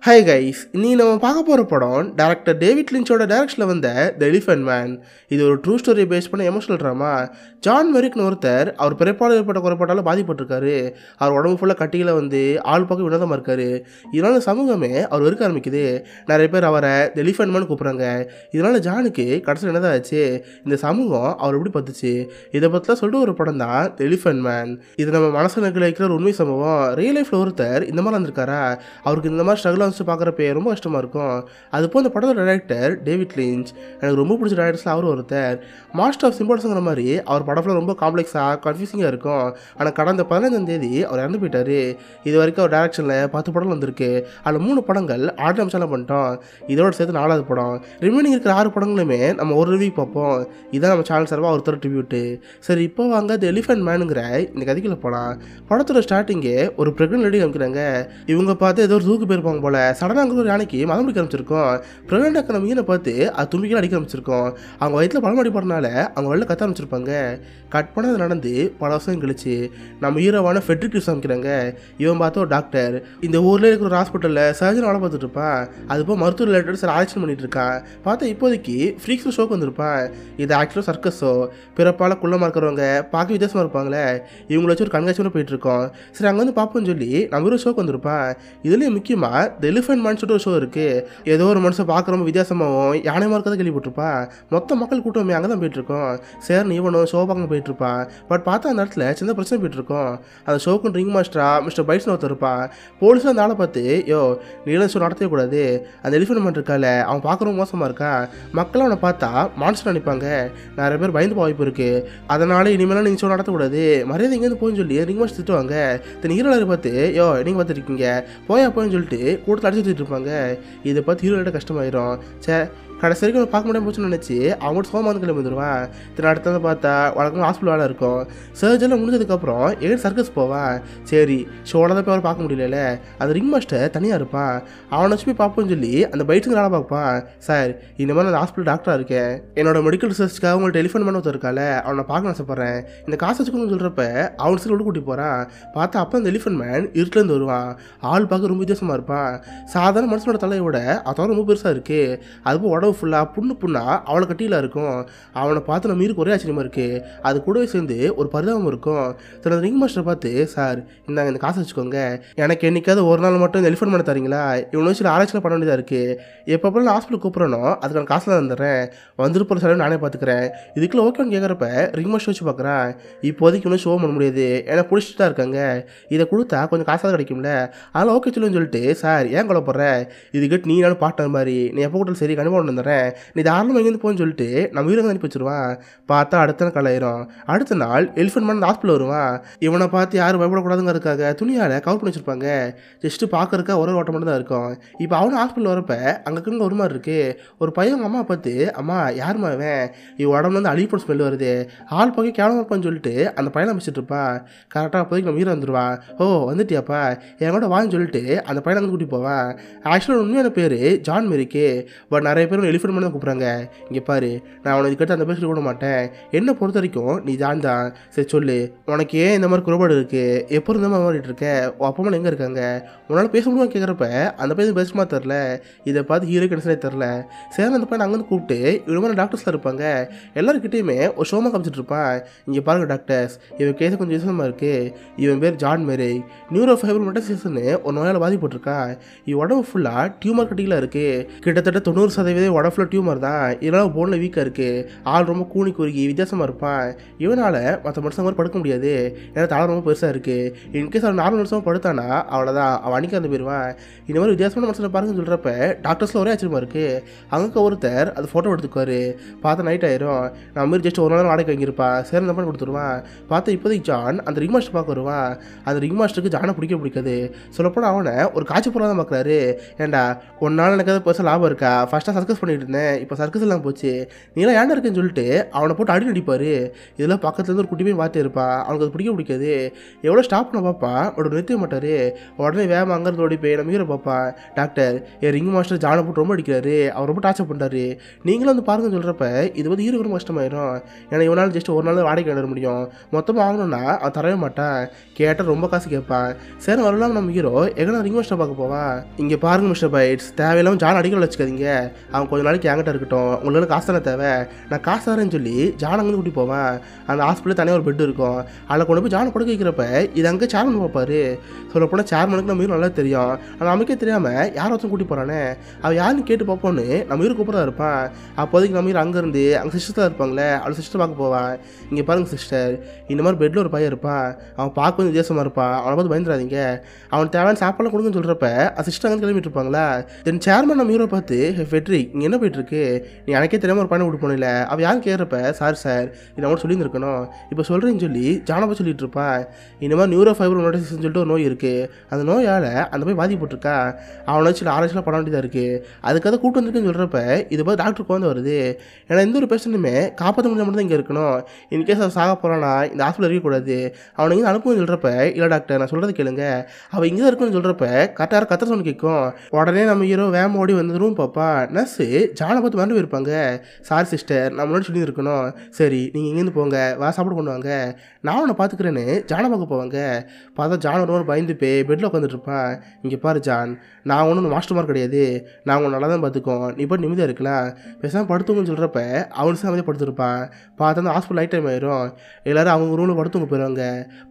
Hi guys, இன்னைக்கு நம்ம பார்க்க போகிற படம் டேரக்டர் டேவிட் லின்ச்சோட டைரக்ஷனில் வந்த த எலிஃபென்ட் மேன். இது ஒரு ட்ரூ ஸ்டோரி பேஸ் பண்ண எமோஷனல் ட்ராமா. ஜான் மெரிக்னு ஒருத்தர் அவர் பிறப்பால் ஏற்பட்ட குறைபாட்டால் பாதிப்பட்டிருக்காரு. அவர் உடம்பு ஃபுல்லாக கட்டியில் ஆள் பார்க்க வினோதமாக இருக்காரு. இதனால் சமூகமே அவர் வெறுக்க ஆரம்பிக்குது. நிறைய பேர் அவரை த எலிஃபென்ட் மேன் கூப்பிட்றாங்க. இதனால் ஜானுக்கு கடைசியில் என்னதான் ஆச்சு, இந்த சமூகம் அவர் எப்படி பார்த்துச்சு, இதை பற்றிலாம் சொல்லிட்டு ஒரு படம் தான் த எலிஃபென்ட் மேன். இது நம்ம மனசு வைக்கிற ஒரு உண்மை சம்பவம். ரியல் லைஃப்பில் ஒருத்தர் இந்த மாதிரி வந்திருக்காரா, அவருக்கு இந்த மாதிரி ஸ்ட்ரகிள் வச்சு பார்க்குறப்ப ரொம்ப கஷ்டமாக இருக்கும். அதுப்போ இந்த படத்தோட டைரக்டர் டேவிட் லின்ச், எனக்கு ரொம்ப பிடிச்ச டைரக்டர்ஸில் அவரும் ஒருத்தர். மாஸ்டர் ஆஃப் சிம்பிள்ஸுங்கிற மாதிரி அவர் படத்தில் ரொம்ப காம்ப்ளெக்ஸாக கன்ஃபியூசிங்காக இருக்கும். ஆனால் கடந்த 15ஆம் தேதி அவர் இறந்து போயிட்டார். இது வரைக்கும் அவர் டைரக்ஷனில் 10 படம் வந்திருக்கு. அதில் 3 படங்கள் ஆடியோ அம்சம்லாம் பண்ணிட்டோம். இதோட சேர்த்து 4வது படம். ரிமைனிங் இருக்கிற 6 படங்களுமே நம்ம ஒரு ரிவ்யூ பார்ப்போம். இதான் நம்ம சேனல் சார்பாக ஒருத்தர் ட்ரிபியூட்டு. சரி, இப்போ வாங்க தி எலிஃபென்ட் மேனுங்கிற இந்த கதைக்குள்ள போகலாம். படத்தோட ஸ்டார்டிங்கே ஒரு ப்ரெக்னென்ட் லேடி காமிக்கிறாங்க. இவங்க பார்த்து ஏதோ ஒரு ஜூக்கு போயிருப்பாங்க போல. சடனாக அங்கே ஒரு யானைக்கு மதம் பிடிக்க ஆரம்பிச்சிருக்கோம். ப்ரெக்னென்ட் ஆக்கிற மீனை பார்த்து அது தும்பிக்கலாம் அடிக்க ஆரம்பிச்சிருக்கோம். அவங்க வயிற்றில் பழம் அடிப்படுறதுனால அவங்க வெளில கத்த ஆரம்பிச்சிருப்பாங்க. கட் பண்ணது நடந்து பல வருஷம் கழிச்சு நம்ம ஹீரோவான ஃபெட்ரிக் யூஸ் காமிக்கிறாங்க. இவன் பார்த்து ஒரு டாக்டர் இந்த ஊரில் இருக்கிற ஒரு ஹாஸ்பிட்டலில் சர்ஜன் வேலை பார்த்துட்டு இருப்பான். அதுபோல் மருத்துவ ரிலேட்டட் சார் ஆராய்ச்சி பண்ணிட்டு இருக்கான். பார்த்தா இப்போதைக்கு ஃப்ரீக்ஸ் ஷோக்கு வந்திருப்பான். இது ஆக்சுவலாக சர்க்கஸ் ஷோ. பிறப்பால் குள்ளமாக இருக்கிறவங்க பார்க்க வித்தியாசமாக இருப்பாங்களே, இவங்கள வச்சு ஒரு கண்காட்சி போயிட்டு இருக்கோம். சரி, அங்கே வந்து பார்ப்போம்னு சொல்லி நம்ம ஒரு ஷோக்கு வந்திருப்பான். இதுலேயும் முக்கியமாக தி எலிஃபென்ட் மேன் சொல்லிட்டு ஒரு ஷோ இருக்குது. ஏதோ ஒரு மனுஷன் பார்க்குற ரொம்ப வித்தியாசமாகவும் யானை மார்க்கதை கேள்விப்பட்டிருப்பான். மொத்த மக்கள் கூட்டமே அங்கே தான் போயிட்டுருக்கோம். சேர்னு இவனும் ஷோ பார்க்க போயிட்டுருப்பான். பட் பார்த்தா அந்த இடத்துல சின்ன பிரச்சனை போயிட்டுருக்கோம். அந்த ஷோக்கு ரிங் மாஸ்டரா மிஸ்டர் பைட்ஸ்னு ஒருத்தர் இருப்பான். போலீஸில் அந்த ஆளை பார்த்து, யோ நீலாம் ஷோ நடத்தவே கூடாது, அந்த எலிஃபென்ட் மேன் இருக்கால அவன் பார்க்குறவங்க மோசமாக இருக்கான், மக்களும் அவனை பார்த்தா மான்ஸ்டர் நினைப்பாங்க, நிறைய பேர் பயந்து போக வாய்ப்பு இருக்குது, அதனால இனிமேலாம் நீங்கள் ஷோ நடத்தக்கூடாது, மரியாதை இங்கேருந்து போயின்னு சொல்லி ரிங் மாஸ்டர் திட்டுவாங்க. தென் ஹீரோலை பார்த்து, யோ நீங்கள் பார்த்துருக்கீங்க போயின்னு சொல்லிட்டு கூட்டத்தில் அடிச்சு இருப்பாங்க. இதை பார்த்து ஹீரோட கஷ்டமாயிரும். சே, கடைசி வரைக்கும் பார்க்க முடியாமல் போச்சுன்னு நினச்சி அவங்கள்ட்ட சோமாந்து கிளம்பி வந்துடுவான். திரு அடுத்தது பார்த்தா வழக்கமாக ஹாஸ்பிட்டல் வேலை இருக்கும். சர்ஜரில் முடிஞ்சதுக்கப்புறம் எங்கே சர்க்கஸ் போவான். சரி, ஷோவில் தான் போய் அவர் பார்க்க முடியல. அந்த ரிங் மாஸ்டர் தனியாக இருப்பான். அவனை வச்சு போய் பார்ப்போன்னு சொல்லி அந்த பைட்ஸுக்கு வேலை பார்ப்பான். சார், இந்த மாதிரி நான் ஹாஸ்பிட்டல் டாக்டராக இருக்கேன், என்னோட மெடிக்கல் ரிசர்ச்சுக்காக உங்கள்ட்ட டெலிஃபோன் பண்ண ஒருத்தர் இருக்கால, அவனை பார்க்க ஆசைப்பட்றேன், இந்த காசு வச்சுக்கணும்னு சொல்கிறப்ப அவன் சரி உள்ள கூட்டி போகிறான். பார்த்தா அப்போ அந்த எலிஃபென்ட் மேன் இருட்டிலேருந்து வருவான். ஆள் பார்க்க ரொம்ப வித்தியாசமாக இருப்பான். சாதாரண மனுஷனோட தலையை விட அதோட ரொம்ப பெருசாக இருக்குது. அதுபோல் உடம்பு ஃபுல்லாக புண்ணா அவளை கட்டியில் இருக்கும். அவனை பார்த்து நம்ம மீருக்கு ஒரே ஆச்சரியமாக இருக்குது. அது கூடவே சேர்ந்து ஒரு பரிதாபம் இருக்கும். தன்னோட ரிங் மாஸ்டரை பார்த்து, சார் இந்தாங்க இந்த காசை வச்சுக்கோங்க, எனக்கு என்னைக்காவது ஒரு நாள் மட்டும் இந்த எலிஃபென்ட் பண்ண தரீங்களா, இவனு சில ஆராய்ச்சியில் பண்ண வேண்டியதாக இருக்குது, எப்போ நான் ஹாஸ்பிட்டல் கூப்பிட்றனோ அதுக்கான காசு தான் தந்துடுறேன், வந்துட்டு போகிற செலவு நானே பார்த்துக்கிறேன், இதுக்குள்ள ஓகேன்னு கேட்குறப்ப ரிங் மாஸ்டர் வச்சு பார்க்குறேன். இப்போதைக்கு இன்னும் ஷோ பண்ண முடியாது, ஏன்னா பிடிச்சிட்டு தான் இருக்காங்க, இதை கொடுத்தா கொஞ்சம் காசாக கிடைக்கும்ல, அதெல்லாம் ஓகே சொல்லுன்னு சொல்லிட்டு, சார் ஏன் கொலைப்படுற, இதுக்கிட்ட நீ நானும் பார்ட்னர் மாதிரி, நீ எப்போ கூட சரி கண்டிப்பாக கொண்டு வந்துடுறேன், நீ தாராளமாக எங்கேருந்து போன்னு சொல்லிட்டு நம்ம வீரங்க அனுப்பி வச்சிருவான். பார்த்தா அடுத்த நாள் கலாயிரும். அடுத்த நாள் எலிஃபென்ட் மேன் ஹாஸ்பிட்டல் வருவான். இவனை பார்த்து யாரும் பயப்படக்கூடாதுங்கிறதுக்காக துணியால் கவர் பண்ணி வச்சிருப்பாங்க. ஜஸ்ட்டு பார்க்கறக்கா ஒரு ஓட்டம் மட்டும் தான் இருக்கும். இப்போ அவனும் ஹாஸ்பிட்டல் வரப்ப அங்கே ஒரு மாதிரி இருக்குது. ஒரு பையன் அவங்க அம்மா பார்த்து, அம்மா யாருமா அவன், இவன் உடம்புல வந்து அழிப்போட ஸ்மெல் வருது, ஆள் பார்க்க கேவலமாக இருப்பான்னு சொல்லிட்டு அந்த பையனை அமைச்சிட்டு இருப்பான். கரெக்டாக அப்போதைக்கு நம்ம ஹீரோ வந்துடுவான். ஓ வந்துட்டியாப்பா, என் கூட வான்னு சொல்லிட்டு அந்த பையனை வந்து கூட்டி போவான். ஆக்சுவலாக உண்மையான பேர் ஜான் மெரிக்கு. பட் நிறைய பேர் எலிஃபென்ட் மேன் தான் கூப்பிட்றாங்க. இங்கே பாரு, நான் உனக்கு கிட்ட அந்த பேர் கூட மாட்டேன், என்னை பொறுத்த வரைக்கும் நீ ஜான் தான். சரி சொல்லு, உனக்கு ஏன் இந்த மாதிரி குறைபாடு இருக்குது, எப்போ இருந்த மாதிரி மாறிட்டு இருக்க, உன் அப்பா அம்மா எங்கே இருக்காங்க, உன்னால் பேச முடியுமா கேட்குறப்ப அந்த பையன் பெஸ்ட்மா தெரில. இதை பார்த்து ஹீரோ கடைசியே தெரில. சரி, அந்த பையன் அங்கேருந்து கூப்பிட்டு இவ்வளோ மாதிரி டாக்டர்ஸ்லாம் இருப்பாங்க, எல்லாருக்கிட்டையுமே ஒரு ஷோமாக காமிச்சிட்டு இருப்பான். இங்கே பாருங்க டாக்டர்ஸ், இவன் கேஸை கொஞ்சம் விசேஷமாக இருக்குது, இவன் பேர் ஜான் மேரி, நியூரோ ஃபைபர் மெட்டாசிஸ்னு ஒரு நோயால் பாதிப்பட்டிருக்கான், இவன் உடம்பு ஃபுல்லாக டியூமர் கட்டிகளாக இருக்குது, கிட்டத்தட்ட 90% உடம்பு ஃபுல்லாக டியூமர் தான், இதனால் போனில் வீக்காக இருக்குது, ஆள் ரொம்ப கூனி குறுகி வித்தியாசமாக இருப்பான், இவனால் மற்ற மனுஷங்க மாதிரி படுக்க முடியாது, ஏன்னா தலை ரொம்ப பெருசாக இருக்குது, இன்கேஸ் அவன் 4 நிமிஷமாக படுத்தானா அவ்வளோதான், அவன் அன்றைக்கி அந்த போயிடுவான். இந்த மாதிரி வித்தியாசமான மனுஷனை பாருங்கன்னு சொல்கிறப்ப டாக்டர்ஸில் ஒரே ஆச்சரியமாக இருக்குது. அங்கே ஒருத்தர் அது ஃபோட்டோ எடுத்துக்குவார். பார்த்தா நைட் ஆயிரும். நம்ம மாதிரி ஜஸ்ட் ஒரு நாள் வாடகை வாங்கியிருப்பான். சரி அந்த மாதிரி கொடுத்துருவான். பார்த்தா இப்போதைக்கு ஜான் அந்த ரிங் மாஸ்டர் பார்க்க வருவான். அந்த ரிங் மாஸ்டருக்கு ஜானை பிடிக்காது. சொல்லப்போனால் அவனை ஒரு காட்சி பொருளாக தான் பார்க்குறாரு. ஏன்டா ஒரு நாள் எனக்கு பெருசாக லாபம் இருக்கா, ஃபஸ்ட்டாக சர்க்கஸ் சர்க்கஸ் பண்ணிட்டு இருந்தேன், இப்போ சர்க்கஸ் எல்லாம் போச்சு, நீலாம் ஏன்டா இருக்குன்னு சொல்லிட்டு அவனை போட்டு அடி நடிப்பார். இதெல்லாம் பக்கத்துலேருந்து ஒரு குட்டி போய் பார்த்து இருப்பான். அவனுக்கு அது பிடிக்காது. எவ்வளோ ஸ்டாப் பண்ண பார்ப்பான், அவனோட நிறுத்தவே மாட்டார். உடனே வேகமாக அங்கேருந்து ஓடி போய் நம்ம ஹீரோ பார்ப்பான். டாக்டர், என் ரிங் மாஸ்டர் ஜானை போட்டு ரொம்ப அடிக்கிறாரு, அவர் ரொம்ப டார்ச்சர் பண்ணுறாரு, நீங்களும் வந்து பாருங்கன்னு சொல்கிறப்ப இது வந்து ஹீரோக்கு ரொம்ப கஷ்டமாயிரும். ஏன்னா இவனால் ஜஸ்ட் ஒரு நாள் வாடகை கிட முடியும், மொத்தமாக வாங்கணும்னா அவன் தரவே மாட்டான். கேட்டால் ரொம்ப காசு கேட்பான். சரி வரலாம் நம்ம ஹீரோ எங்கன்னா ரிங் மாஸ்டர் பார்க்க போவான். இங்கே பாருங்க மிஸ்டர் பைட்ஸ், தேவையில்லாமல் ஜான் அடிக்கல வச்சுக்காதீங்க, அவன் கொஞ்ச நாளைக்கு என்கிட்ட இருக்கட்டும், உங்களுக்கு காசு தானே தேவை, நான் காசு தரேன்னு சொல்லி ஜான் அங்கே கூட்டி போவேன். அந்த ஹாஸ்பிட்டலில் தனியாக ஒரு பெட் இருக்கும், அதில் கொண்டு போய் ஜானை படுக்க வைக்கிறப்ப இது அங்கே சேர்மன் பார்ப்பாரு. சொல்லப்போனால் சேர்மனுக்கு நம்ம ஹீரோ நல்லா தெரியும். ஆனால் நமக்கே தெரியாமல் யார் ஒருத்தன் கூட்டி போகிறானே, அவன் யாருன்னு கேட்டு பார்ப்போன்னு நம்ம ஹீரோ கூப்பிட்றா இருப்பான். அப்போதைக்கு நம்ம ஹீரோ அங்கேருந்து அங்கே சிஸ்டர் இருப்பாங்களே, அவள் சிஸ்டர் பார்க்க போவான். இங்கே பாருங்க சிஸ்டர், இந்த மாதிரி பெட்டில் ஒரு பையன் இருப்பான், அவன் பார்க்க கொஞ்சம் வித்தியாசமாக இருப்பான், அவனை பார்த்து பயந்துடாதீங்க, அவன் தேவையான சாப்பாடுலாம் கொடுங்கன்னு சொல்கிறப்ப சிஸ்டர் அங்கே கிளம்பிட்டு இருப்பாங்களா. தென் சேர்மன் நம்ம ஹீரோ பார்த்து, ஃபெட்ரிக் இங்கே என்ன போயிட்டுருக்கு, நீ எனக்கே தெரியாமல் ஒரு பையனை விட்டு போனில்ல, அவன் யாரும் கேட்குறப்ப சார் இதை அவன் சொல்லியிருந்துருக்கணும், இப்போ சொல்கிறேன்னு சொல்லி ஜானப்பா சொல்லிட்டு இருப்பான். இந்த மாதிரி நியூரோ ஃபைபர் நோட்டிஸ்ன்னு சொல்லிட்டு ஒரு நோய் இருக்குது, அந்த நோயால் அந்த போய் பாதிக்கப்பட்டிருக்கா, அவனை வச்சு ஆராய்ச்சியில் பண்ண வேண்டியதாக இருக்குது, அதுக்காக கூட்டு வந்திருக்குன்னு சொல்கிறப்ப இது பார்த்து டாக்டருக்கு வந்து வருது. ஏன்னா எந்த ஒரு பேஷண்ட்டுமே காப்பாற்ற முடியாம மட்டும் தான் இங்கே இருக்கணும், இன்கேஸ் அவன் சாக போகிறானா இந்த ஹாஸ்பிட்டல் இருக்கக்கூடாது, அவனை இங்கே அனுப்புன்னு சொல்கிறப்ப இல்லை டாக்டர் நான் சொல்கிறது கேளுங்க, அவள் இங்கே தான் இருக்குன்னு சொல்கிறப்ப கரெக்டாக கத்திர சொன்னு கேட்கும். உடனே நம்ம ஹீரோ வேம் ஓடி வந்துடும் பாப்பா. நர்ஸு ஜானை பார்த்து மறந்து போயிருப்பாங்க. சாரி சிஸ்டர் நான் முன்னாடி சொல்லி இருக்கணும், சரி நீங்கள் இங்கேருந்து போங்க, வா சாப்பிட கொண்டு வாங்க, நான் அவனை பார்த்துக்கிறேன்னு ஜானை பார்க்க போவாங்க. பார்த்தா ஜான் ஒரு பயந்து போய் பெட்டில் உட்காந்துட்டு இருப்பான். இங்கே பாரு ஜான், நான் ஒன்றும் மாஸ்டர் மார்க் கிடையாது, நான் உங்களை நல்லா தான் பார்த்துக்கோம், நீ போட்டு நிம்மதியாக இருக்கலாம், பேசாமல் படுத்துங்கன்னு சொல்கிறப்ப அவனுக்கு அமைதியாக படுத்துருப்பான். பார்த்தா அந்த ஹாஸ்பிட்டல் லைட் டைம் ஆயிரும், எல்லோரும் அவங்க ரூமில் படுத்துங்க போயிடுவாங்க.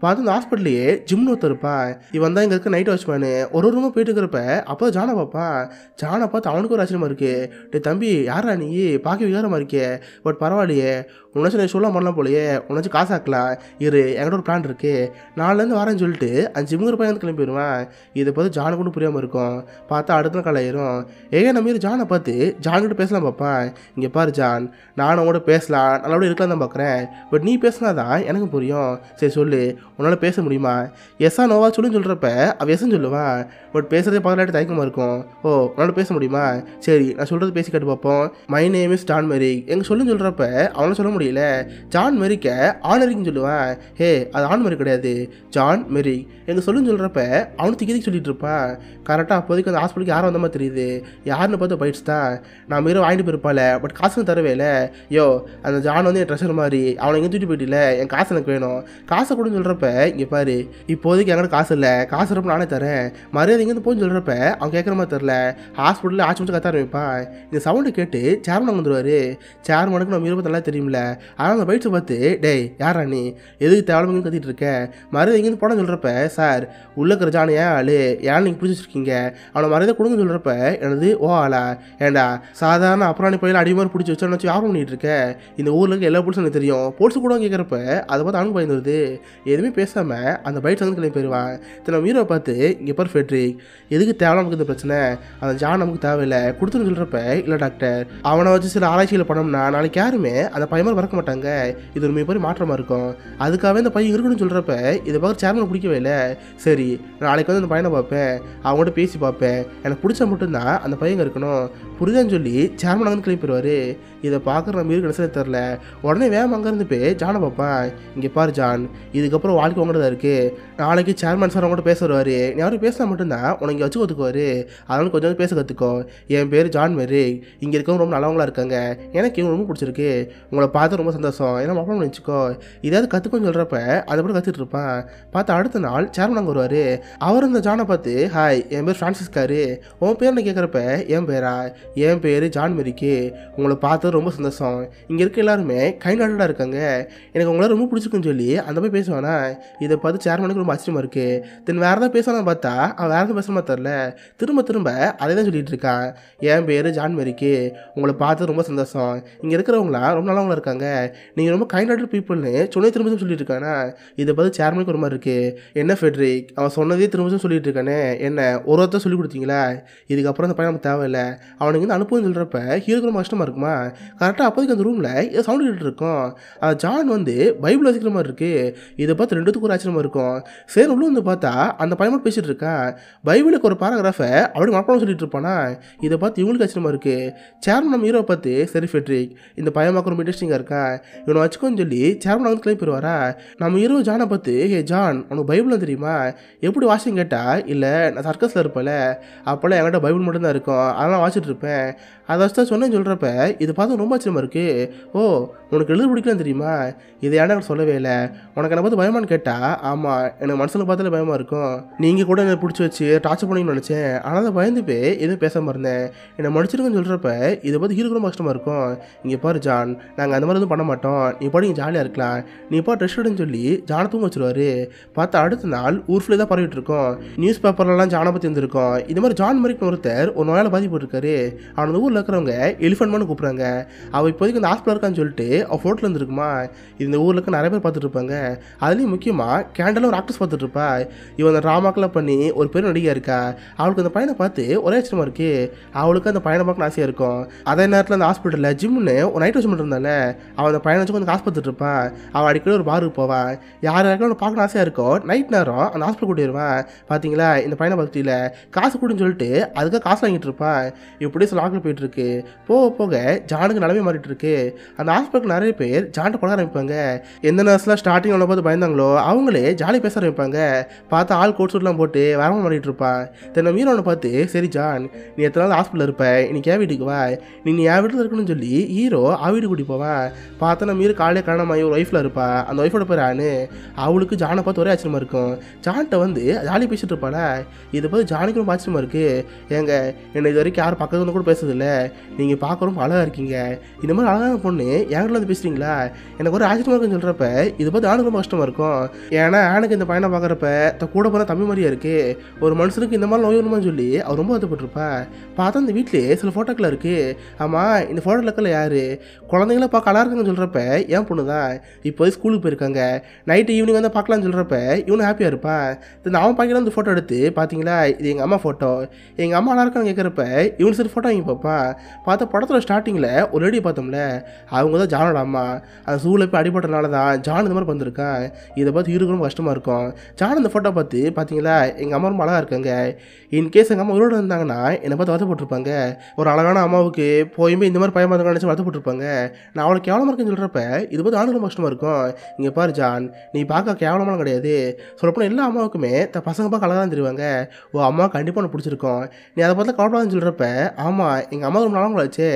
பார்த்து அந்த ஹாஸ்பிட்டல்லையே ஜிம்னு ஒருத்தர் இருப்பான். இவன் தான் இங்கே இருக்க நைட் வாட்ச்மேனு. ஒரு ரூமாக போயிட்டு இருக்கிறப்ப அப்போ ஜானை பார்ப்பான். ஜானை பார்த்து அவனுக்கு ஒரு ஆச்சரியமாக இருக்குது. டே தம்பி யாரா நீ, பார்க்க விகாரமாக இருக்கே, பட் பரவாயில்லையே, உன்னாச்சும் நான் சொல்ல பண்ணலாம் போலையே, உன்னாச்சும் காசு ஆக்கலாம், இரு என்கிட்ட ஒரு பிளான் இருக்குது, நாலுலேருந்து வரேன்னு சொல்லிட்டு அந்த ஜிம்முங்கிற பையன் வந்து கிளம்பிடுவான். இதை பார்த்து ஜானை கூட புரியாமல் இருக்கும். பார்த்தா அடுத்த கால ஆயிரும். நம்ம ஹீரோ ஜானை பார்த்து ஜான்கிட்ட பேசலாம் பார்ப்பான். இங்கே பாரு ஜான், நானும் அவங்கள்ட்ட பேசலாம் நல்லபடியாக இருக்கலாம் தான் பார்க்குறேன், பட் நீ பேசினா தான் எனக்கு புரியும், சரி சொல்லு உன்னால் பேச முடியுமா, எஸ்ஸா நோவா சொல்லுன்னு சொல்கிறப்ப அவள் எஸ்ன்னு சொல்லுவான். பட் பேசுகிறதே பார்க்கலாட்டு தயக்கமாக இருக்கும். ஓ உன்னால் பேச முடியுமா, சரி நான் சொல்கிறது பேசி கேட்டு பார்ப்போம். மை நேம் இஸ் ஜான் மெரிக் எங்கே சொல்லுன்னு சொல்கிறப்ப அவனை சொல்ல முடியல. ஜான் மெரிக்க ஆனரிக்னு சொல்லுவான். ஹே அது ஆன் மெரிக் கிடையாது, ஜான் மெரிக் எங்கே சொல்லுன்னு சொல்கிறப்ப அவனு திக்கி சொல்லிட்டு இருப்பான். கரெக்டாக அப்போதைக்கு அந்த ஹாஸ்பிட்டலுக்கு யாரும் வந்த மாதிரி தெரியுது. யாருன்னு பார்த்து பைட்ஸ் தான். நான் மீறி வாங்கிட்டு போயிருப்பாள், பட் காசு தரவே இல்லை. யோ அந்த ஜான் வந்து என் ட்ரெஷர் மாதிரி, அவனை எங்கே தூட்டி போயிட்டில்ல, என் காசு எனக்கு வேணும், காசை கொடுன்னு சொல்கிறப்ப இங்கே பாரு இப்போதைக்கு என்கிட்ட காசு இல்லை, காசு இருப்ப நானே தரேன், மரியாதை எங்கேருந்து போன்னு சொல்கிறப்ப அவன் கேட்குற மாதிரி தெரில. ஹாஸ்பிட்டலில் ஆச்சு முடிச்சு கத்த ஆரம்பிப்பான். இந்த சவுண்டு கேட்டு சேர்மன் வந்துடுவார். சேர்மனுக்கு நம்ம இருபத்தி நல்லா தெரியுமில்ல, ஆனால் அந்த பைட்ஸை பார்த்து டேய் யாரா நீ, எதுக்கு தேவையில்லாம கத்திட்டு இருக்க, மரியாதை எங்கேருந்து போடான்னு சொல்கிறப்ப சார் உள்ள இருக்கிற ஜான் ஏன் ஆளு, ஏன் நீங்கள் பிடிச்சி வச்சிருக்கீங்க, அவனை மரியாதை கொடுங்கன்னு சொல்கிறப்ப எனது ஓ ஆளா, ஏண்டா சாதாரண அப்புறாணி பையில அடிமாரி பிடிச்சி வச்சு வச்சு யாரும் பண்ணிட்டு இருக்க, இந்த ஊரில் இருக்க எல்லா போலீஸும் எனக்கு தெரியும், போலீஸு கூட கேட்குறப்ப அதை பார்த்து அவனுக்கு பயந்து வருது. எதுவுமே பேசாமல் அந்த பைட்ஸ் வந்து கிளம்பி போயிடுவான். நம்ம ஹீரோ பார்த்து இங்கே பார் ஃபெட்ரிக், எதுக்கு தேவை நமக்கு இந்த பிரச்சனை, அந்த ஜான் நமக்கு தேவையில்லை கொடுத்துன்னு சொல்கிறப்ப இல்லை டாக்டர் அவனை வச்சு சில ஆராய்ச்சிகளை பண்ணோம்னா நாளைக்கு யாருமே அந்த பையன் மாதிரி பறக்க மாட்டாங்க, இது ஒரு மிகப்பெரிய மாற்றமாக இருக்கும், அதுக்காகவே இந்த பையன் இருக்குன்னு சொல்கிறப்ப இதை பார்க்க சேர்மனை பிடிக்கவே இல்லை. சரி நாளைக்கு வந்து அந்த பையனை பார்ப்பேன், அவங்கள்ட்ட பேசி பார்ப்பேன், எனக்கு பிடிச்சா மட்டும்தான் அந்த பையன் இருக்கணும் புரியுதான்னு சொல்லி சேர்மன் அங்கே கிளம்பி போயிடுவார். இதை பார்க்குற நம்ம இருக்கு நினைச்சதே தெரில. உடனே வேகம் அங்கேருந்து போய் ஜானை பார்ப்பான். இங்கே பாரு ஜான், இதுக்கப்புறம் வாழ்க்கை உங்கள்கிட்ட தான் இருக்குது, நாளைக்கு சேர்மன் சார் அவங்கள்ட்ட பேச வருவார், நீ யாரும் பேசினா மட்டும்தான் உனக்கு இங்கே வச்சு கற்றுக்குவார், அதனால கொஞ்சம் பேச கற்றுக்கோ. என் பேர் ஜான் மெரிக், இங்கே இருக்கவங்க ரொம்ப நல்லவங்களா இருக்காங்க, எனக்கு இவங்க ரொம்ப பிடிச்சிருக்கு, உங்களை பார்த்து ரொம்ப சந்தோஷம், ஏன்னா மாப்பிளம் நினச்சிக்கோ, இதாவது கற்றுக்கோன்னு சொல்கிறப்ப அதை கூட கற்றுட்டு இருப்பான். பார்த்து அடுத்த நாள் சேர்மன் அங்கே வருவார். அவர் இந்த ஜானை பார்த்து ஹாய் என் பேர் ஃப்ரான்சிஸ்காரு, உன் பேர் என்ன கேட்குறப்ப என் பேரா, என் பேர் ஜான் மெரிக்கு, உங்களை பார்த்து ரொம்ப சந்தோஷம், இங்கே இருக்க எல்லாருமே கைண்டாடாக இருக்காங்க, எனக்கு உங்களால் ரொம்ப பிடிச்சிருக்குன்னு சொல்லி அந்த போய் பேசுவானா. இதை பார்த்து சேர்மனுக்கு ரொம்ப ஆச்சரியமாக இருக்குது. தென் வேறு எதாவது பேசுவானா பார்த்தா அவன் வேறு எதுவும் பேச மாதிரி தெரில, திரும்ப திரும்ப அதே தான் சொல்லிட்டு இருக்கான். என் பேர் ஜான் மெரிக்கு, உங்களை பார்த்து ரொம்ப சந்தோஷம், இங்கே இருக்கிறவங்களாம் ரொம்ப நல்லவங்களா இருக்காங்க, நீங்கள் ரொம்ப கைண்டாட் பீப்புள்னு சொன்னே திரும்ப சொல்லிட்டு இருக்கானா. இதை பார்த்து சேர்மனுக்கு ஒரு மாதிரி இருக்குது. என்ன ஃபெட்ரிக் அவன் சொன்னதே திரும்ப சொல்லிட்டு இருக்கானே, என்ன ஒருத்தர் சொல்லி கொடுத்தீங்களா, இதுக்கப்புறம் அந்த பையன் நமக்கு தேவையில்லை, அவனுக்கு வந்து அனுப்புன்னு சொல்கிறப்ப ஹீரோக்கு ரொம்ப கஷ்டமாக இருக்குமா. கரெக்டாக அப்போதைக்கு அந்த ரூமில் ஏதோ சவுண்டு கேட்டு இருக்கும். ஜான் வந்து பைபிள் வசிக்கிற மாதிரி இருக்குது. இதை பார்த்து ரெண்டுத்துக்கு ஒரு ஆச்சரியமாக இருக்கும். சரி உள்ள வந்து பார்த்தா அந்த பையன் பேசிகிட்டு இருக்கான். பைபிளுக்கு ஒரு பேராகிராஃபை அப்படி மனப்பாடம் சொல்லிட்டு இருப்பானா. இதை பார்த்து இவங்களுக்கு ஆச்சரியமாக இருக்குது. இருக்குது. சேர்மன் நம்ம ஹீரோ பார்த்து சரி ஃபெட்ரிக் இந்த பையன் பார்க்க ரொம்ப இன்ட்ரெஸ்டிங்காக இருக்கான், இவனை வச்சுக்கோன்னு சொல்லி சேர்மன் வந்து கிளம்பி போயிடுவாரா. நம்ம ஹீரோ ஜானை பார்த்து ஹே ஜான் உனக்கு பைபிள் தெரியுமா, எப்படி வாசிங்க கேட்டால் இல்லை நான் சர்க்கஸில் இருப்பேன்ல அப்போல்லாம் என்கிட்ட பைபிள் மட்டும்தான் இருக்கும் அதெல்லாம் வாசிட்டு இருப்பேன், அதை வச்சு தான் சொன்னேன்னு சொல்கிறப்ப இது பார்த்து ரொம்ப ஆச்சரியமாக இருக்குது. ஓ உனக்கு எழுத பிடிக்கலாம் தெரியுமா, இது ஏன்னா எனக்கு சொல்லவே இல்லை, உனக்கு என்னை பார்த்து பயமானு கேட்டால் ஆமாம் எனக்கு மனசில் பார்த்தாலே பயமாக இருக்கும், நீங்கள் கூட என்னை பிடிச்சி வச்சு டார்ச்சர் பண்ணிங்கன்னு நினச்சேன் ஆனால் அதை பயந்து போய் எதுவும் பேசாமல் இருந்தேன், என்னை முடிச்சிருக்குன்னு சொல்கிறப்ப இதை பார்த்து ஹீரோ ரொம்ப கஷ்டமாக இருக்கும். இங்கே பாரு ஜான் நாங்கள் அந்த மாதிரி எதுவும் பண்ண மாட்டோம், நீ பாட்டு இங்கே ஜாலியாக இருக்கலாம், நீ பாட்டு ரெஸ்ட் எடுன்னு சொல்லி ஜானை தூங்க வச்சுருவாரு. பார்த்தா அடுத்த நாள் ஊர் ஃபுல்லாக தான் பரவிட்டு இருக்கோம், நியூஸ் பேப்பர்லாம் ஜானை பற்றி இருந்திருக்கோம். இது மாதிரி ஜான் மெரிக் ஒருத்தர் ஒரு நோயால் பாதிப்பட்டிருக்காரு, அவன் அந்த ஊரில் இருக்கிறவங்க எலிஃபென்ட் மேனு கூப்பிட்றாங்க. அவள் இப்போதைக்கு இந்த ஹாஸ்பிட்டல் இருக்கான்னு சொல்லிட்டு அவள் ஃபோட்டோவில் இருந்துருக்குமா, இந்த ஊரில் இருக்க நிறைய பேர் பார்த்துட்டு இருப்பாங்க, அதுலேயும் முக்கியமாக கேண்டலும் ஒரு ஆக்ட்ரஸ் பார்த்துட்டு இருப்பா. இவன் அந்த ட்ராமாக்கெல்லாம் பண்ணி ஒரு பெரிய நடிகை இருக்கா, அவளுக்கு அந்த பையனை பார்த்து ஒரே ஆச்சரியமாக இருக்கு, அவளுக்கு அந்த பையனை பார்க்க ஆசையாக இருக்கும். அதே நேரத்தில் அந்த ஹாஸ்பிட்டலில் ஜிம்னு ஒரு நைட் வாட்ச் இருந்தால அவன் அந்த பையனை வச்சு கொஞ்சம் காசு பார்த்துட்டு இருப்பான். அவள் அடிக்கடி ஒரு பாருக்கு போவான், யார் யாருக்கும் பார்க்க ஆசையாக இருக்கும், நைட் நேரம் அந்த ஹாஸ்பிட்டல் கூட்டிடுவான். பார்த்தீங்களா இந்த பையனை பார்த்துட்டில காசு கூடன்னு சொல்லிட்டு அதுக்காக காசு வாங்கிட்டு இருப்பான். இப்படி சில ஆட்கள் போயிட்டு இருக்கு. போக போக ஜானுக்கு நிலைமை மாறிட்டு இருக்கு. அந்த ஹாஸ்பிட்டலுக்கு நிறைய பேர் ஜான்ட்ட பழக ஆரம்பிப்பாங்க. எந்த நர்ஸ்லாம் ஸ்டார்டிங் உள்ள பார்த்து பயந்தாங்களோ அவங்களே ஜாலியாக பேச ஆரம்பிப்பாங்க. பார்த்தா ஆள் கோட் சூட்லாம் போட்டு வரமா மாறிட்டு இருப்பான். தென்னை மீறவனை பார்த்து சரி ஜான் நீ எத்தனை நாள் ஹாஸ்பிட்டலில் இருப்ப, இன்னைக்கு என் வீட்டுக்கு வா, நீ என் வீட்டில் இருக்கணும்னு சொல்லி ஹீரோ அவ வீட்டுக்கு கூட்டி போவான். பார்த்தா நம்ம மீறி காலையே காரணமாகி ஒரு ஒய்ஃபில் இருப்பா. அந்த ஒய்ஃபோட பேர் ஆனு. அவளுக்கு ஜானை பார்த்து ஒரே ஆச்சரியமாக இருக்கும். ஜான்கிட்ட வந்து ஜாலியாக பேசிட்டு இருப்பாளா. இதை பார்த்து ஜானுக்கு ரொம்ப ஆச்சரியமாக இருக்குது. ஏங்க என்னை இது வரைக்கும் யாரும் பக்கத்துல வந்து கூட பேசுறதில்ல, நீங்கள் பார்க்க ரொம்ப அழகாக இருக்கீங்க, இந்த மாதிரி அழகான பொண்ணு என்கிட்ட வந்து பேசுறீங்களா, எனக்கு ஒரு ஆச்சரியமாக இருக்குன்னு சொல்கிறப்ப இது பார்த்து ஆணுக்கு ரொம்ப கஷ்டமாக இருக்கும். ஏன்னா ஆணுக்கு இந்த பையனை பார்க்குறப்ப கூட போகிற தம்பி மாதிரியே இருக்குது. ஒரு மனுஷனுக்கு இந்த மாதிரி நோய் வருமானு சொல்லி அவர் ரொம்ப வருத்தப்பட்டிருப்பா. பார்த்தா இந்த வீட்டிலே சில ஃபோட்டோக்கள் இருக்குது. ஆமாம் இந்த ஃபோட்டோவில் இருக்கல யார், குழந்தைங்கள பார்க்க அழகாக இருக்குன்னு சொல்கிறப்ப என் பொண்ணு தான். இப்போது ஸ்கூலுக்கு போயிருக்காங்க, நைட்டு ஈவினிங் வந்து பார்க்கலான்னு சொல்கிறப்ப இவனு ஹாப்பியாக இருப்பான். அவன் பார்க்கலாம் இந்த ஃபோட்டோ எடுத்து பார்த்தீங்களா இது எங்கள் அம்மா ஃபோட்டோ, எங்கள் அம்மா நல்லா இருக்கான்னு கேட்குறப்ப இவனு சரி ஃபோட்டோ வாங்கி பார்ப்பான். பார்த்தா படத்தில் ஸ்டார்டிங்கில் ஒரு லேடியை பார்த்தோம்ல அவங்க தான் ஜானோட அம்மா. அந்த சூழல் போய் அடிபட்டனால தான் ஜான் இந்த மாதிரி வந்திருக்கான். இதை பார்த்து ஹீரோக்கு ரொம்ப கஷ்டமாக இருக்கும். ஜான் இந்த ஃபோட்டோ பார்த்து பார்த்தீங்களா எங்கள் அம்மா ரொம்ப அழகாக இருக்காங்க, இன்கேஸ் எங்கள் அம்மா உயிரோடு இருந்தாங்கன்னா என்னை பார்த்து வருத்தப்பட்டிருப்பாங்க. ஒரு அழகான அம்மாவுக்கு போயுமே இந்த மாதிரி பையன் நினச்சி வருத்தப்பட்டிருப்பாங்க. நான் அவளுக்கு கேவலமாக இருக்குன்னு சொல்கிறப்ப இது பார்த்து ஆணுக்கு ரொம்ப கஷ்டமாக இருக்கும். இங்கே பாரு ஜான் நீ பார்க்க கேவலமான கிடையாது, சொல்லப்போனால் எல்லா அம்மாவுக்குமே பசங்க பார்க்க அழகாக தான் தெரிவாங்க, ஓ அம்மா கண்டிப்பாக எனக்கு பிடிச்சிருக்கோம், நீ அதை பார்த்து கவலைப்படாதுன்னு சொல்கிறப்ப ஆமாம் எங்கள் அம்மா ரொம்ப நாளாக ஆச்சு,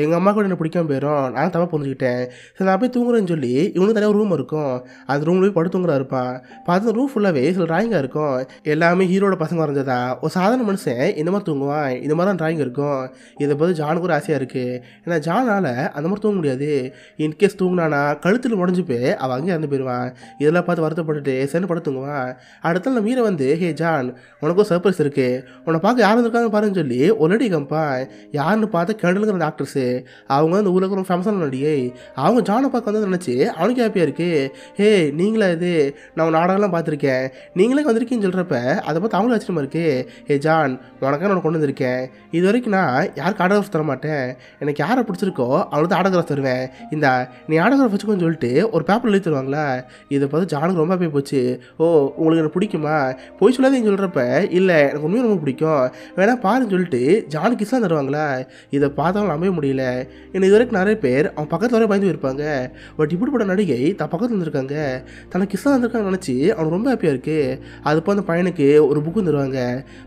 எங்கள் அம்மா கூட என்ன பிடிக்காம போயிடும், நான் தப்பாக புரிஞ்சுக்கிட்டேன், சரி நான் போய் தூங்குறேன்னு சொல்லி இவனுக்கு தனியாக ரூம் இருக்கும். அந்த ரூமில் போய் படுத்துங்குறா இருப்பான். பார்த்து ரூம் ஃபுல்லாகவே சில ட்ராயிங்காக இருக்கும். எல்லாமே ஹீரோட பசங்க வரைஞ்சதா. ஒரு சாதாரண மனுஷன் இந்த மாதிரி தூங்குவான், இந்த மாதிரி தான் ட்ராயிங் இருக்கும். இதை பார்த்து ஜானுக்கு ஒரு ஆசையாக இருக்குது. ஏன்னா ஜானால் அந்த மாதிரி தூங்க முடியாது, இன்கேஸ் தூங்கினானா கழுத்தில் முடிஞ்சு போய் அவள் அங்கேயே இறந்து போயிடுவான். இதெல்லாம் பார்த்து வருத்தப்பட்டுட்டு சென்று படுத்து தூங்குவான். அடுத்த நாள் மீரை வந்து ஹே ஜான் உனக்கும் சர்ப்ரைஸ் இருக்குது, உன்னை பார்க்க யார் இருக்காங்கன்னு பாருன்னு சொல்லி ஒரு நடி கம்பான். யாருன்னு பார்த்து கேண்டலுங்கிற டாக்டர்ஸு, அவங்க அந்த ஊரில் ரொம்ப ஃபேமஸான நடிகை. அவங்க ஜானை பார்க்க வந்து நினச்சி அவனுக்கு ஹாப்பியாக இருக்குது. ஹே நீங்களா இது, நான் நாடகம்லாம் பார்த்துருக்கேன், நீங்களே வந்திருக்கீங்கன்னு சொல்கிறப்ப அதை பார்த்து அவங்களும் ஆச்சரியமாக இருக்குது. ஹே ஜான் உனக்காக நான் கொண்டு வந்திருக்கேன், இது வரைக்கும் நான் யாருக்கு ஆட்டோகிராஃப் தர மாட்டேன், எனக்கு யாரை பிடிச்சிருக்கோ அவளுக்கு ஆட்டோகிராஃப் தருவேன், இந்த நீ ஆட்டோகிராஃப் வச்சுக்கோன்னு சொல்லிட்டு ஒரு பேப்பர் எழுதி தருவாங்களா. இதை பார்த்து ஜானுக்கு ரொம்ப போய் போச்சு. ஓ உங்களுக்கு எனக்கு பிடிக்குமா, போய் சொல்லாதீங்கன்னு சொல்கிறப்ப இல்லை எனக்கு உண்மையும் ரொம்ப பிடிக்கும், வேணா பாருன்னு சொல்லிட்டு ஜானுக்கு கிஸ்லாம் தருவாங்களா. இதை பார்த்தாலும் நம்பவே முடியல. ஏன்னா இது வரைக்கும் நிறைய பேர் அவன் பக்கத்தில் வரையும் பயந்து போயிருப்பாங்க. பட் இப்படிப்பட்ட நடிகை தான் பக்கத்தில் இருந்திருக்காங்க, தனக்கு கிஸ்லாம் வந்திருக்காங்கன்னு நினச்சி அவனுக்கு ரொம்ப ஹாப்பியாக இருக்குது. அதுப்போ அந்த பையனுக்கு ஒரு புக்கு தருவாங்க.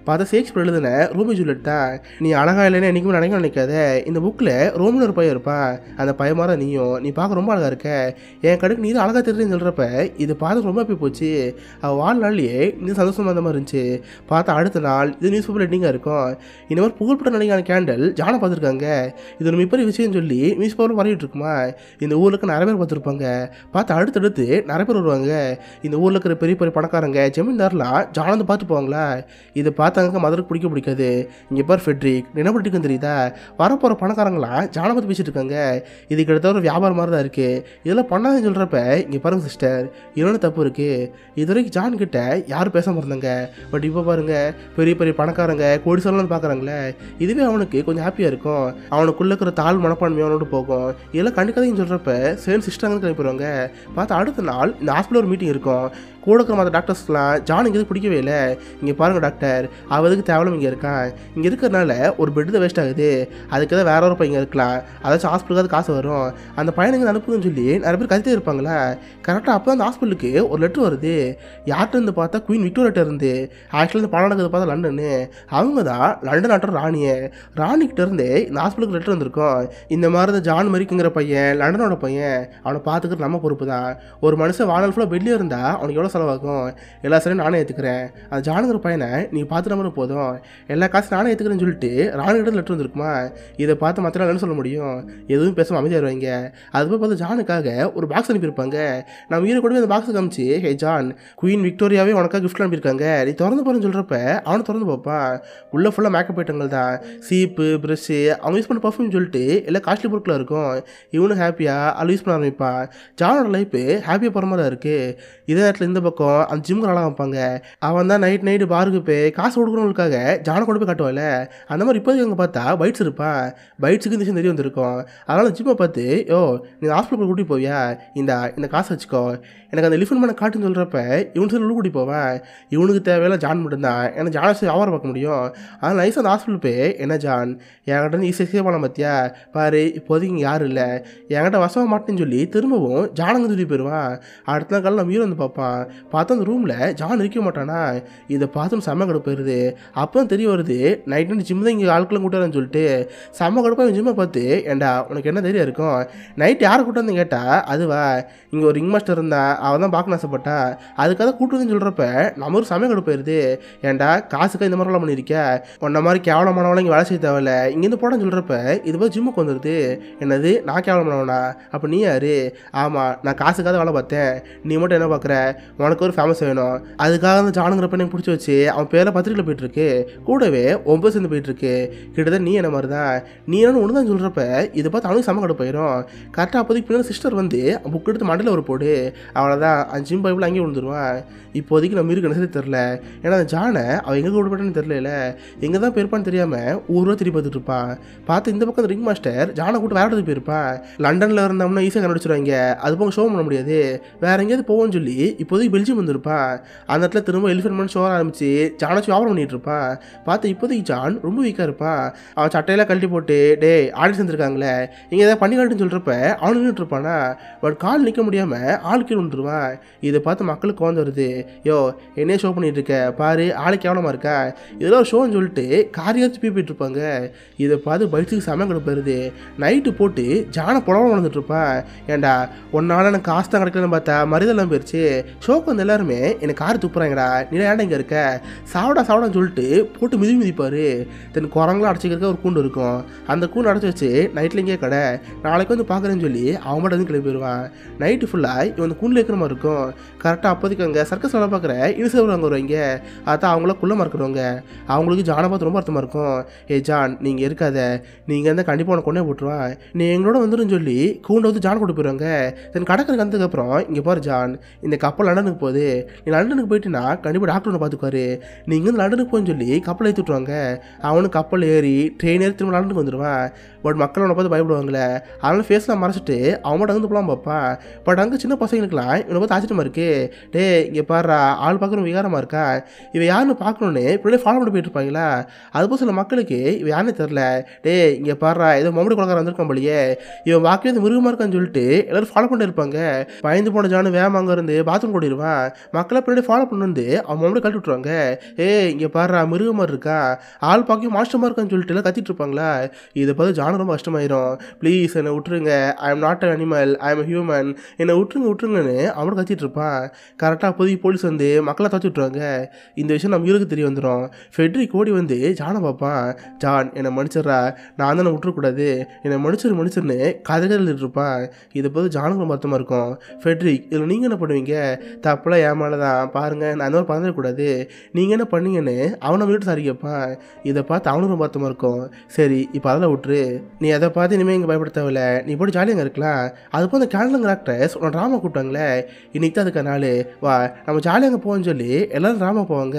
பார்த்தா ஷேக்ஸ்பியர் எழுதின ரோமியோ ஜூலியட் தான். நீ அழகாக இல்லைன்னு என்றைக்குமே நினைக்காத, இந்த புக்கில் ரோமியோட ஒரு பையன் இருப்பான், அந்த பையன் மாதிரி நீயும், நீ பார்க்க ரொம்ப அழகாக இருக்க, என் கடைக்கு நீ தான் அழகாக தெரியுதுன்னு சொல்கிறப்ப இது பார்த்து ரொம்ப ஹாப்பி போச்சு. அவள் வாழ்நாள்லேயே இன்னும் சந்தோஷமாக அந்த மாதிரி இருந்துச்சு. பார்த்தா அடுத்த நாள் இது நியூஸ் பேப்பர் ஹெட்டிங்காக இருக்கும். இந்த மாதிரி புகழ்பெற்ற நடிகையான கேண்டல் ஜானை பார்த்துருக்காங்க, இது ஒரு மிகப்பெரிய விஷயம் சொல்லி நியூஸ் பேப்பரில் வரையிட்டு இருக்குமா. இந்த ஊருக்கு நிறைய பேர் பார்த்துருப்பாங்க. பார்த்து அடுத்தடுத்து நிறைய பேர் வருவாங்க. இந்த ஊரில் இருக்கிற பெரிய பெரிய பணக்காரங்க ஜமீன்தார்லாம் ஜானை வந்து பார்த்து போவாங்களா. இதை பார்த்தாங்க மதருக்கு பிடிக்காது. இங்கே பார் ஃபெட்ரிக் என்ன பண்ணிட்டுருக்குன்னு தெரியுதா, வரப்போகிற பணக்காரங்களாம் ஜானை பார்த்து பேசிட்டு இருக்காங்க, இது கிட்டத்தட்ட ஒரு வியாபாரம் மாதிரி தான் இருக்குது, இதெல்லாம் பண்ணாதுன்னு சொல்கிறப்ப இங்கே பாருங்க சிஸ்டர் இன்னொன்று தப்பு இருக்குது, இது வரைக்கும் ஜான் கிட்ட யாரும் பேசாமல் இருந்தாங்க, பட் இப்போ பாருங்கள் பெரிய பெரிய பணக்காரங்க கோடிசெல்லாம் பார்க்குறாங்களே, இதுவே அவனுக்கு கொஞ்சம் ஹாப்பியாக இருக்கும், அவனுக்குள்ளே இருக்கிற தாழ் மனப்பான்மை அவனோடு போகும், இதெல்லாம் கண்டிக்காதீங்கன்னு சொல்கிறப்ப சேம் சிஸ்டர் கிளம்பிடுவாங்க. பார்த்து அடுத்த நாள் இந்த ஹாஸ்பிட்டல் ஒரு மீட்டிங் இருக்கும். கூட இருக்கிற மற்ற டாக்டர்ஸ்லாம் ஜான் இங்கே பிடிக்கவே இல்லை. இங்கே பாருங்கள் டாக்டர் அவருக்கு தேவலம் இங்கே இருக்கான், இங்கே இருக்கிறனால ஒரு பெட்டு தான் வேஸ்ட் ஆகுது, முடியாது, அதுக்கு தான் வேற ஒரு பையன் இருக்கலாம், அதாச்சும் ஹாஸ்பிட்டலுக்காவது காசு வரும், அந்த பையனுங்க அனுப்புதுன்னு சொல்லி நிறைய பேர் கத்திட்டே இருப்பாங்களா. கரெக்டாக அப்போ அந்த ஹாஸ்பிட்டலுக்கு ஒரு லெட்டர் வருது. யார்கிட்ட இருந்து பார்த்தா குயின் விக்டோரியா இருந்து. ஆக்சுவலி இந்த படம் நடக்குது பார்த்தா லண்டனு. அவங்க தான் லண்டன் நாட்டோட ராணியே. ராணிக்கிட்ட இருந்து இந்த ஹாஸ்பிட்டலுக்கு லெட்டர் வந்திருக்கோம். இந்த மாதிரி இந்த ஜான் மெரிக்குங்கிற பையன் லண்டனோட பையன், அவனை பார்த்துக்கிறது நம்ம பொறுப்பு தான். ஒரு மனுஷன் வாழ்நாள் ஃபுல்லாக பெட்லேயே இருந்தால் அவனுக்கு எவ்வளோ செலவாகும், எல்லா சரியும் நானே ஏற்றுக்கிறேன். அந்த ஜானுங்கிற பையனை நீங்கள் பார்த்துட்டு மாதிரி போதும், எல்லா காசும் நானே ஏற்றுக்கிறேன்னு சொல்லிட்டு ராணிகிட்ட லெட்டர் வந்துருக்குமா. இதை பார்த்து மற்ற என்ன சொல்ல முடியும், எதுவும் பேசாமல் அமைதியாருவாங்க. அது போய் பார்த்து ஜானுக்காக ஒரு பாக்ஸ் அனுப்பியிருப்பாங்க. நம்ம வீர கூட அந்த பாக்ஸை காமிச்சு, ஹே ஜான், குயின் விக்டோரியாவே உனக்காக கிஃப்ட் அனுப்பியிருக்காங்க, நீ திறந்து போகிறேன்னு சொல்கிறப்ப அவனை திறந்து பார்ப்பான். உள்ளே ஃபுல்லாக மேக்கப் ஐட்டங்கள் தான், சீப்பு, ப்ரெஷ்ஷு, அவங்க யூஸ் பண்ண பர்ஃப்யூம் சொல்லிட்டு எல்லாம் காஸ்ட்லி பொருட்களாக இருக்கும். இவனும் ஹாப்பியாக அதை யூஸ் பண்ண ஆரம்பிப்பான். ஜானோட லைஃப் ஹாப்பியாக போகிற மாதிரி தான் இருக்குது. இதே நேரத்தில் இந்த பக்கம் அந்த ஜிம்முக்கு நல்லா வைப்பாங்க. அவன் தான் நைட்டு பாருக்கு போய் காசு கொடுக்குறவங்களுக்காக ஜானை கொண்டு போய் காட்டுவாள். அந்த மாதிரி இப்போதைக்கு அங்கே பார்த்தா பைட்ஸ் இருப்பான். பைட்ஸுக்கு இந்த விஷயம் தெரிய வந்திருக்கும். அதனால் ஜிம்மை பார்த்து, யோ நீங்கள் ஹாஸ்பிட்டலுக்கு கூட்டி போவியா, இந்த காசை வச்சுக்கோ, எனக்கு அந்த எலிஃபென்ட் மேனை காட்டுன்னு சொல்கிறப்ப இவனு சொல்லி உள்ள கூட்டி போவேன். இவனுக்கு தேவையில்ல ஜான் மட்டும்தான், ஏன்னா ஜானை வியாபாரம் பார்க்க முடியும். அதனால் நைஸாக அந்த ஹாஸ்பிட்டல் போய், என்ன ஜான் என்கிட்ட ஈஸியாக பண்ண பார்த்தியா, பாரு இப்போதைக்கு இங்கே யாரும் இல்லை, என்கிட்ட வசமாக மாட்டேன்னு சொல்லி திரும்பவும் ஜானங்க தூக்கி போயிடுவான். அடுத்த நாள் காலையில் நம்ம ஹீரோ வந்து பார்ப்பான். பார்த்தா அந்த ரூமில் ஜான் இருக்க மாட்டானா. இதை பார்த்து செம்ம கடுப்பு போயிடுது. அப்போ தான் தெரிய வருது நைட் ஜிம் தான் இங்கே ஆட்களும் கூட்டாருன்னு சொல்லிட்டு. செம்ம கடுப்பாக ஜிம்மை பார்த்து, ஏண்டா உனக்கு என்ன தைரியம் இருக்கும், நைட் யாரை கூட்டு வந்து கேட்டால் அதுவா இங்கே ஒரு ரிங் மாஸ்டர் இருந்தான், அவன் தான் பார்க்க ஆசைப்பட்டா, அதுக்காக கூட்டுறதுன்னு சொல்கிறப்ப நம்ம ஒரு சமயம் கடுப்பு போயிடுது. ஏண்டா காசுக்காக இந்த மாதிரிலாம் பண்ணியிருக்க, உன்ன மாதிரி கேவலமானவளை இங்கே வேலை செய்ய தேவையில்ல, இங்கேருந்து போடான்னு சொல்கிறப்ப இது போய் ஜிம்முக்கு வந்துடுது. என்னது நான் கேவலமானவனா, அப்போ நீ யாரு, ஆமாம் நான் காசுக்காக வேலை பார்த்தேன், நீ மட்டும் என்ன பார்க்குற, உனக்கு ஒரு ஃபேமஸ் வேணும், அதுக்காக அந்த ஜானுங்கிற பையனை பிடிச்சி வச்சு அவன் பேரில் பத்திரிக்கையில் போயிட்டுருக்கு, கூடவே 9 சேர்ந்து போயிட்டுருக்கு. கிட்டத்தட்ட நீ என்ன மாதிரி தான், நீ என்ன ஒன்று தான் சொல்கிறப்ப இதை பார்த்து அவனுக்கு சம கடுப்பு போயிடும். கரெக்டாக அப்போதைக்கு பின்னாடி சிஸ்டர் வந்து புக் எடுத்து மண்டையில் ஒரு போடு, அவ்வளோதான் அந்த ஜிம் பைப்பில் அங்கேயே விழுந்துருவான். இப்போதைக்கு நம்ம இருக்கு என்ன தெரில, ஏன்னா அந்த ஜானை அவன் எங்கே விடப்பட்டேன்னு தெரில, எங்கே தான் போயிருப்பான்னு தெரியாமல் ஊராக திரும்பி பார்த்துட்டு இருப்பான். பார்த்து இந்த பக்கம் ரிங் மாஸ்டர் ஜானை கூட்டு வேற இடத்துக்கு போயிருப்பான். லண்டனில் இருந்தோம்னா ஈஸியாக கண்டுபிடிச்சிருவாங்க, அது போக ஷோ பண்ண முடியாது, வேற எங்கேயாவது போவோம்னு சொல்லி இப்போதைக்கு பெல்ஜியம் வந்திருப்பான். அந்த இடத்துல திரும்ப எலிஃபென்ட் மேன் ஷோ ஆரம்பிச்சு ஜானை வியாபாரம் பண்ணிட்டு இருப்பான். பார்த்து இப்போதைக்கு ஜான் ரொம்ப வீக்காக இருப்பான். அவன் சட்டையெல்லாம் கழட்டி போட்டு, டே ஆடி சேர்ந்துருக்காங்களே இங்கே ஏதாவது பண்ணி காட்டுன்னு சொல்கிறப்ப அவனு நின்றுட்டு இருப்பானா. பட் கால் நிற்க முடியாமல் ஆள் கீழே விட்டுருவான். இதை பார்த்து மக்களுக்கு கோந்து வருது, யோ என்னையே ஷோ பண்ணிட்டு இருக்க பாரு, ஆளு கேவலமாக இருக்கா, இதெல்லாம் ஒரு ஷோன்னு சொல்லிட்டு காரியாச்சு போயிட்டு இருப்பாங்க. இதை பார்த்து பைக்ஸுக்கு சமயம் கிடப்பாருது. நைட்டு போட்டு ஜானை புலவம் வளர்ந்துட்டு இருப்பான். ஏண்டா ஒன்னால எனக்கு காசு தான் கிடைக்கலன்னு பார்த்தா மரியாதைலாம் போயிடுச்சு, ஷோக்கு வந்து எல்லாருமே எனக்கு கார் துப்புறாங்கடா, நீ ஏன்டா இங்கே இருக்க, சாப்பிடான்னு சொல்லிட்டு போட்டு மிதிப்பாரு. தென் குரங்களாம் அடைச்சிக்கிறக்க ஒரு கூண்டு இருக்கும், அந்த கூண்டு அடைச்சி வச்சு நைட்டில் இங்கே கடை, நாளைக்கு வந்து பார்க்குறேன்னு சொல்லி அவன் மட்டும் வந்து கிளம்பி போயிடுவான். நைட்டு ஃபுல்லாக இவன் அந்த கூண்டில் இருக்கிற மாதிரி இருக்கும். கரெக்டாக அப்போதைக்கு அங்கே சர்க்கஸ் வேலை பார்க்குற இனிசேவர் அங்கே வருவாங்க. அதான் அவங்கள குள்ளமாக இருக்கிறவங்க, அவங்களுக்கு ஜானை பார்த்து ரொம்ப அர்த்தமாக இருக்கும். ஏ ஜான் நீங்கள் இருக்காத, நீங்கள் இருந்தால் கண்டிப்பாக உனக்கு கொண்டே போட்டுருவான், நீ எங்களோட வந்துடும் சொல்லி கூண்டை வந்து ஜான் கொண்டு போயிடுவாங்க. தென் கடற்கரைக்கு வந்ததுக்கப்புறம் இங்கே பாரு ஜான், இந்த கப்பல் லண்டனுக்கு போகுது, நீ லண்டனுக்கு போயிட்டுனா கண்டிப்பாக டாக்டர் ஒன்று பார்த்துக்குவாரு, நீ இங்கேருந்து லண்டனுக்கு போன்னு சொல்லி கப்பல் ஏற்றி விட்ருவாங்க. அவனுக்கு கப்பல் ஏறி ட்ரெயின் ஏறி திரும்ப லண்டனுக்கு வந்துடுவான். பட் மக்கள் அவனை பார்த்து பயப்படுவாங்களே, அதனால ஃபேஸ்லாம் மறைச்சிட்டு அவன் மட்டும் வந்து போகலாம் பார்ப்பான். பட் அங்கே சின்ன பசங்களுக்குலாம் இவனை பார்த்து ஆச்சரியமாக இருக்கு, டே இங்கே பாடுறா ஆள் பார்க்குற விகாரமாக இருக்கா, இவன் யாருன்னு பார்க்கணுன்னு இப்படியே ஃபாலோ பண்ணி போயிட்டு இருப்பாங்களா. அதுபோல் சில மக்களுக்கு இவன் யாருன்னு தெரில, டே இங்கே பாடுறா ஏதோ மம்முடி குழந்தை வந்திருக்கான் போலியே, இவன் வாக்கவே இந்த மிருகமாக இருக்கான்னு சொல்லிட்டு எல்லோரும் ஃபாலோ பண்ணிட்டு இருப்பாங்க. பயந்து போன ஜானு வேகம் அங்கே இருந்து பாத்ரூம் ஓடிடுவான். மக்களை பின்னாடி ஃபாலோ பண்ணி வந்து அவன் மம்முடி கழட்டி விட்ருவாங்க. இங்கே பாடுறா மிருகமாக இருக்கா, ஆள் பார்க்க மாஸ்டமாக இருக்கான்னு சொல்லிட்டு எல்லாம் கத்திட்டு இருப்பாங்களா. இதை பார்த்து ஜானு ரொம்ப கஷ்டமாயிரும். ப்ளீஸ் என்னை விட்டுருங்க, I am not an animal, I am human, என்னை விட்டுருங்கன்னு அவனும் கத்திட்டு இருப்பான். கரெக்டாக அப்போதைக்கு போலீஸ் வந்து மக்களை தச்சு விட்ருவாங்க. இந்த விஷயம் நம்ம இவருக்கு தெரிய வந்துடும். ஃபெட்ரிக் ஓடி வந்து ஜானை பார்ப்பான். ஜான் என்னை மன்னிச்சிட்றா, நான் தானே விட்டுறக்கூடாது, என்னை மன்னிச்சிருன்னு கதை எழுதிட்டு இருப்பான். இதை பார்த்து ஜானுக்கு ரொம்ப அர்த்தமாக இருக்கும். ஃபெட்ரிக் இதில் நீங்கள் என்ன பண்ணுவீங்க, தப்பெல்லாம் ஏமால தான் பாருங்கள், நான் அந்த மாதிரி பறந்துடக்கூடாது, நீங்கள் என்ன பண்ணீங்கன்னு அவனை வீட்டு சாரி கேட்பான். இதை பார்த்து அவனுக்கு ரொம்ப அர்த்தமாக இருக்கும். சரி இப்போ அதெல்லாம் விட்டுரு, நீ அதை பார்த்து இனிமேல் இங்கே பயப்பட தேவையில்ல, நீ போட்டு ஜாலியாக இருக்கலாம். அது போல் அந்த கேண்டலுங்கிற ஆக்ட்ரஸ் உன்னோட ட்ராமா கூப்பிட்டாங்களே, இன்னைக்கு தான் அதுக்கு நாள், வா நம்ம ஜாலியாக அங்கே போவோன்னு சொல்லி எல்லோரும் ட்ராமா போவாங்க.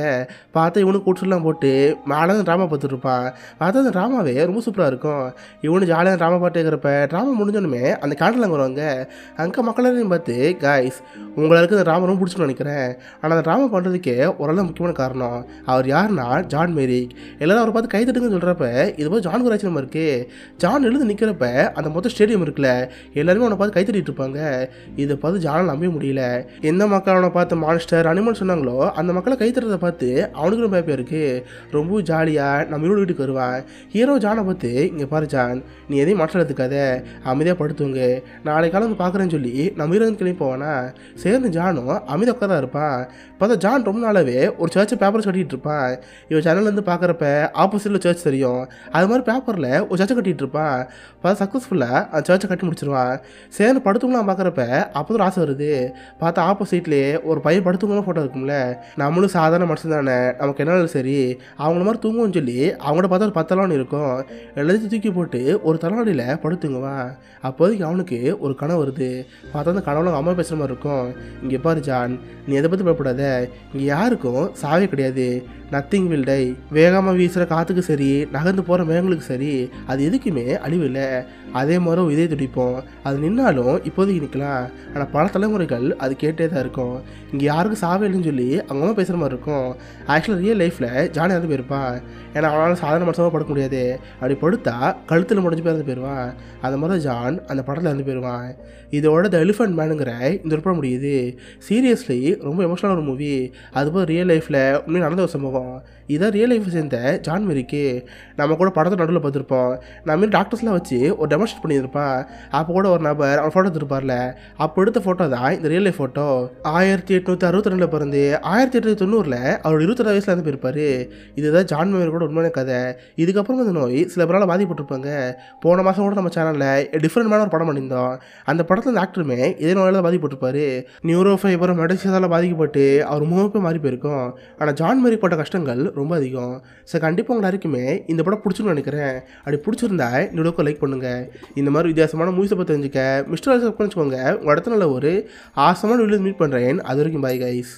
பார்த்தா இவனுக்கு கூட்டுலாம் போட்டு மேலே ட்ராமா பார்த்துட்டு இருப்பான். பார்த்தா அந்த ட்ராமாவே ரொம்ப சூப்பராக இருக்கும். இவனு ஜாலியாக ட்ராமா பார்த்து இருக்கிறப்ப ட்ராமா முடிஞ்சோன்னுமே அந்த கேண்டல் அங்கே வருவாங்க. அங்கே மக்களையும் பார்த்து, காய்ஸ் உங்களுக்கு அந்த ட்ராமா ரொம்ப பிடிச்சுன்னு நினைக்கிறேன், ஆனால் அந்த ட்ராமா பண்ணுறதுக்கே ஓரளவு முக்கியமான காரணம், அவர் யாருன்னா ஜான் மெரிக், எல்லோரும் அவரை பார்த்து கை தட்டுங்கன்னு சொல்கிறப்ப இது போய் ஜான் ஒரு ஆச்சரியமா இருக்கு. ஜான் எழுந்து நிற்கிறப்ப அந்த மொத்த ஸ்டேடியம் இருக்குல்ல, எல்லாருமே அவனை பார்த்து கைத்தட்டிட்டு இருப்பாங்க. இதை பார்த்து ஜானால் நம்பவே முடியல. எந்த மக்கள் அவனை பார்த்து மான்ஸ்டர் அனிமல் சொன்னாங்களோ அந்த மக்களை கைத்தறதை பார்த்து அவனுக்கு ரொம்ப ஹாப்பியாக இருக்கு. ரொம்ப ஜாலியாக நம்ம இவரோட வீட்டுக்கு வருவான். ஹீரோ ஜானை பார்த்து, இங்கே பாரு ஜான், நீ எதையும் மாற்றம் எடுத்துக்காத, அமைதியாக படுத்துவங்க, நாளை காலம் வந்து பார்க்குறேன்னு சொல்லி நம்ம ஹீரோ கிளம்பி போவானா. சேர்ந்து ஜானும் அமைதியாக உட்கார இருப்பான். பார்த்தா ஜான் ரொம்ப நாளாவே ஒரு சர்ச்சை பேப்பர் கட்டிகிட்டு இருப்பான். இவன் சேனல்லேருந்து பார்க்குறப்ப ஆப்போசிட்டில் சர்ச் தெரியும். அது மாதிரி பேப்பரில் ஒரு சர்ச்சை கட்டிகிட்டு இருப்பான். பார்த்தா சக்ஸஸ்ஃபுல்லாக அந்த சர்ச்சை கட்டி முடிச்சிருவான். சேர்ந்து படுத்துக்கலாம் பார்க்குறப்ப அப்போ ஒரு ஆசை வருது. பார்த்தா ஆப்போசிட்லேயே ஒரு பையன் படுத்துக்கலாம் ஃபோட்டோ இருக்கும்ல. நம்மளும் சாதாரண மனுஷன் தானே, நமக்கு என்ன சரி அவங்கள மாதிரி தூங்குவோம்னு சொல்லி அவங்கள்ட்ட பார்த்தா ஒரு 10 தலைவணி இருக்கும். எல்லாத்தையும் தூக்கி போட்டு ஒரு தலைவணியில் படுத்துங்குவான். அப்போதைக்கு அவனுக்கு ஒரு கனவு வருது. பார்த்தா அந்த கனவுல அம்மா பேசுகிற மாதிரி இருக்கும். இங்கே பாரு ஜான், நீ எதை பற்றி பயப்படாத, இங்கே யாருக்கும் சாவே கிடையாது, நத்திங் வில் டை. வேகமாக வீசுகிற காற்றுக்கு சரி, நகர்ந்து போகிற மேகங்களுக்கு சரி, அது எதுக்குமே அழிவு இல்லை. அதே மாதிரி இதே துடிப்போம், அது நின்னாலும் இப்போதைக்கு நிற்கலாம், ஆனால் பல தலைமுறைகள் அது கேட்டே தான் இருக்கும். இங்கே யாருக்கும் சாவே இல்லைன்னு சொல்லி அவங்க அம்மா பேசுகிற மாதிரி இருக்கும். ஆக்சுவலாக ரியல் லைஃப்பில் ஜான் இறந்து போயிருப்பான். ஏன்னா அவனால் சாதாரண மனுஷமாக படுக்க முடியாது. அப்படி படுத்தா கழுத்தில் முடிஞ்சு போய் இறந்து போயிடுவான். அந்த மாதிரி ஜான் அந்த படத்தில் இறந்து போயிடுவான். இதோட த எலிஃபண்ட் மேனுங்கிற இந்த ஒரு படம் முடியுது. சீரியஸ்லி ரொம்ப எமோஷனலான ஒரு மூவி. அதுபோல் ரியல் லைஃப்பில் உண்மையாக நடந்த ஒரு சம்பவம். இதான் ரியல் லைஃப் சேர்ந்த ஜான் மெரிக்கு. நம்ம கூட படத்தை நடுவில் பார்த்துருப்போம். நம்ம டாக்டர்ஸ்லாம் வச்சு ஒரு டெமான்ஸ்ட்ரேட் பண்ணியிருப்பான். அப்போ கூட ஒரு நபர் அவன் ஃபோட்டோ எடுத்துருப்பார்ல, அப்போ எடுத்த ஃபோட்டோ தான் இந்த ரியல் லைஃப் ஃபோட்டோ. 1862 பிறந்து 1890 அவரோட 22 வயசில் இருந்து போயிருப்பார். இதுதான் ஜான் மெரி கூட உண்மையான கதை. இதுக்கப்புறம் இந்த நோய் சில பேரால் பாதிப்பட்டிருப்பாங்க. போன மாதம் கூட நம்ம சேனலில் டிஃப்ரெண்டான ஒரு படம் பண்ணியிருந்தோம். அந்த படத்தில் இந்த ஆக்டருமே இதே நோயால் தான் பாதிப்பட்டிருப்பார். நியூரோ ஃபைபர் மெடிசின்ஸால் பாதிக்கப்பட்டு அவர் முகப்பே மாறி போயிருக்கும். ஆனால் ஜான் மெரி பட்ட கஷ்டங்கள் ரொம்ப அதிகம். ஸோ கண்டிப்பாக உங்களை யாருக்குமே இந்த படம் பிடிச்சுன்னு நினைக்கிறேன். அப்படி பிடிச்சிருந்தா இந்த வீடியோக்கு லைக் பண்ணுங்கள். இந்த மாதிரி வித்தியாசமான மூவிஸை பற்றி தெரிஞ்சுக்க மிஸ்டர் சப்ஸ்கிரைப் பண்ணிக்கோங்க. உங்கள் இடத்துல ஒரு ஆசமான வீடியோ மீட் பண்ணுறேன். அது வரைக்கும் பாய் கைஸ்.